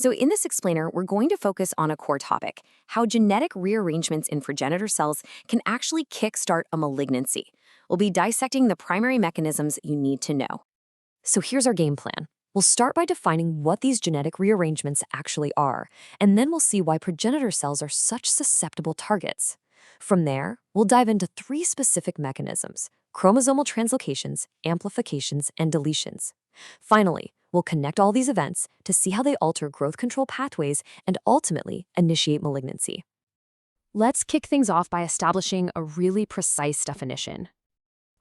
So in this explainer, we're going to focus on a core topic, how genetic rearrangements in progenitor cells can actually kickstart a malignancy. We'll be dissecting the primary mechanisms you need to know. So here's our game plan. We'll start by defining what these genetic rearrangements actually are, and then we'll see why progenitor cells are such susceptible targets. From there, we'll dive into 3 specific mechanisms: chromosomal translocations, amplifications, and deletions. Finally, we'll connect all these events to see how they alter growth control pathways and ultimately initiate malignancy. Let's kick things off by establishing a really precise definition.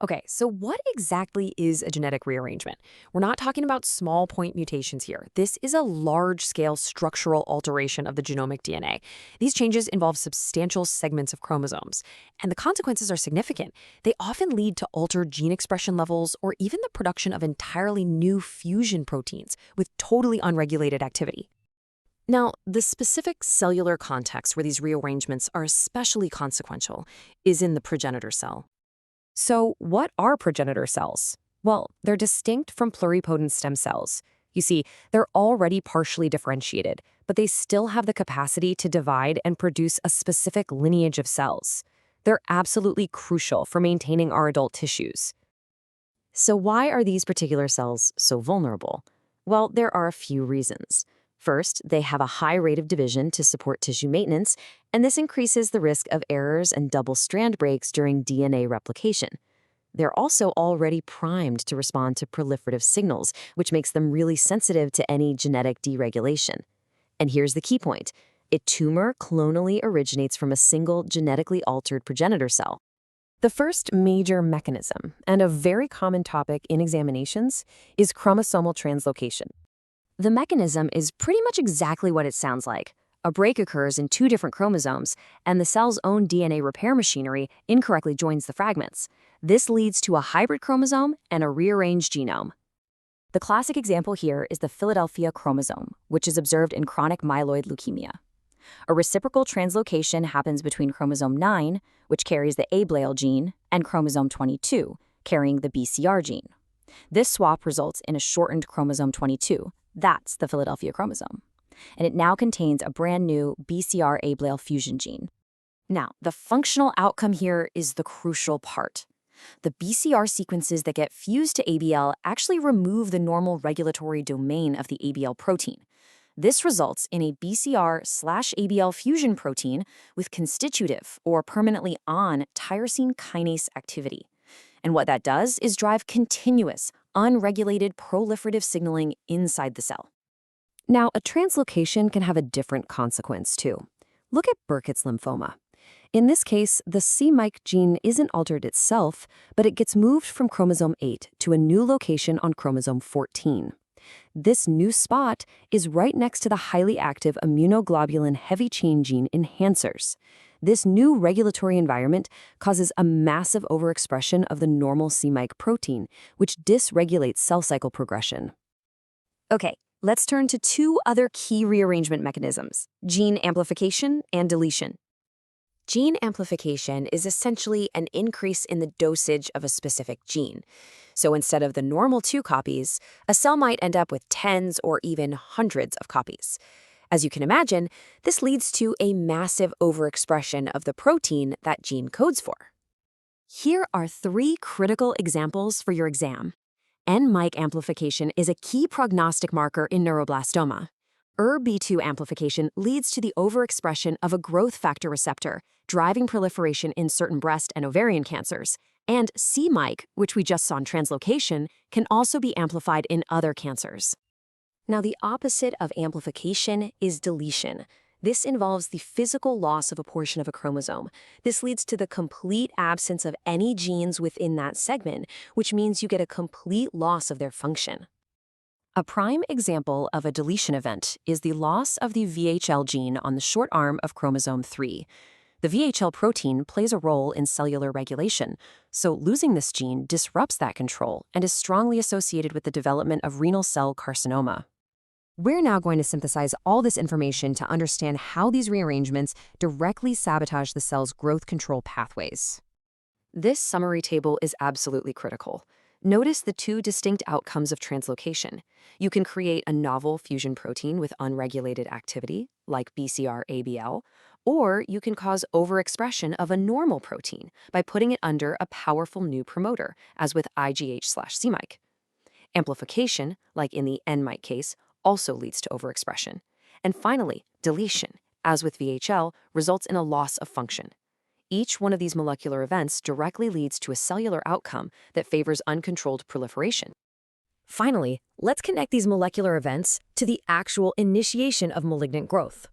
Okay, so what exactly is a genetic rearrangement? We're not talking about small point mutations here. This is a large-scale structural alteration of the genomic DNA. These changes involve substantial segments of chromosomes, and the consequences are significant. They often lead to altered gene expression levels or even the production of entirely new fusion proteins with totally unregulated activity. Now, the specific cellular context where these rearrangements are especially consequential is in the progenitor cell. So what are progenitor cells? Well, they're distinct from pluripotent stem cells. You see, they're already partially differentiated, but they still have the capacity to divide and produce a specific lineage of cells. They're absolutely crucial for maintaining our adult tissues. So why are these particular cells so vulnerable? Well, there are a few reasons. First, they have a high rate of division to support tissue maintenance, and this increases the risk of errors and double-strand breaks during DNA replication. They're also already primed to respond to proliferative signals, which makes them really sensitive to any genetic deregulation. And here's the key point. A tumor clonally originates from a single genetically altered progenitor cell. The first major mechanism, and a very common topic in examinations, is chromosomal translocation. The mechanism is pretty much exactly what it sounds like. A break occurs in 2 different chromosomes, and the cell's own DNA repair machinery incorrectly joins the fragments. This leads to a hybrid chromosome and a rearranged genome. The classic example here is the Philadelphia chromosome, which is observed in chronic myeloid leukemia. A reciprocal translocation happens between chromosome 9, which carries the ablale gene, and chromosome 22, carrying the BCR gene. This swap results in a shortened chromosome 22. That's the Philadelphia chromosome. And it now contains a brand new BCR ablale fusion gene. Now, the functional outcome here is the crucial part. The BCR sequences that get fused to ABL actually remove the normal regulatory domain of the ABL protein. This results in a BCR/ABL fusion protein with constitutive or permanently on tyrosine kinase activity. And what that does is drive continuous, unregulated proliferative signaling inside the cell. Now, a translocation can have a different consequence, too. Look at Burkitt's lymphoma. In this case, the c-MYC gene isn't altered itself, but it gets moved from chromosome 8 to a new location on chromosome 14. This new spot is right next to the highly active immunoglobulin heavy chain gene enhancers. This new regulatory environment causes a massive overexpression of the normal c-MYC protein, which dysregulates cell cycle progression. Okay, let's turn to 2 other key rearrangement mechanisms: gene amplification and deletion. Gene amplification is essentially an increase in the dosage of a specific gene. So instead of the normal 2 copies, a cell might end up with tens or even hundreds of copies. As you can imagine, this leads to a massive overexpression of the protein that gene codes for. Here are 3 critical examples for your exam. N-MYC amplification is a key prognostic marker in neuroblastoma. ERB2 amplification leads to the overexpression of a growth factor receptor, driving proliferation in certain breast and ovarian cancers. And c-MYC, which we just saw in translocation, can also be amplified in other cancers. Now, the opposite of amplification is deletion. This involves the physical loss of a portion of a chromosome. This leads to the complete absence of any genes within that segment, which means you get a complete loss of their function. A prime example of a deletion event is the loss of the VHL gene on the short arm of chromosome 3. The VHL protein plays a role in cellular regulation, so losing this gene disrupts that control and is strongly associated with the development of renal cell carcinoma. We're now going to synthesize all this information to understand how these rearrangements directly sabotage the cell's growth control pathways. This summary table is absolutely critical. Notice the two distinct outcomes of translocation. You can create a novel fusion protein with unregulated activity, like BCR-ABL, or you can cause overexpression of a normal protein by putting it under a powerful new promoter, as with IGH/CMYC. Amplification, like in the N-MYC case, also leads to overexpression. And finally, deletion, as with VHL, results in a loss of function. Each one of these molecular events directly leads to a cellular outcome that favors uncontrolled proliferation. Finally, let's connect these molecular events to the actual initiation of malignant growth.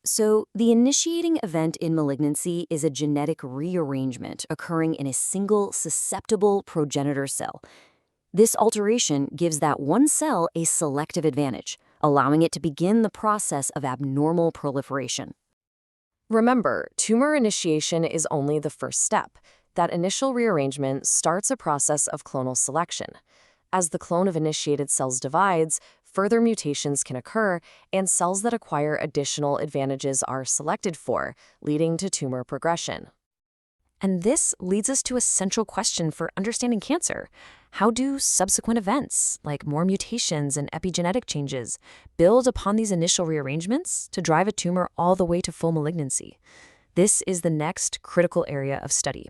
So, the initiating event in malignancy is a genetic rearrangement occurring in a single susceptible progenitor cell. This alteration gives that one cell a selective advantage, allowing it to begin the process of abnormal proliferation. Remember, tumor initiation is only the first step. That initial rearrangement starts a process of clonal selection. As the clone of initiated cells divides, further mutations can occur, and cells that acquire additional advantages are selected for, leading to tumor progression. And this leads us to a central question for understanding cancer. How do subsequent events, like more mutations and epigenetic changes, build upon these initial rearrangements to drive a tumor all the way to full malignancy? This is the next critical area of study.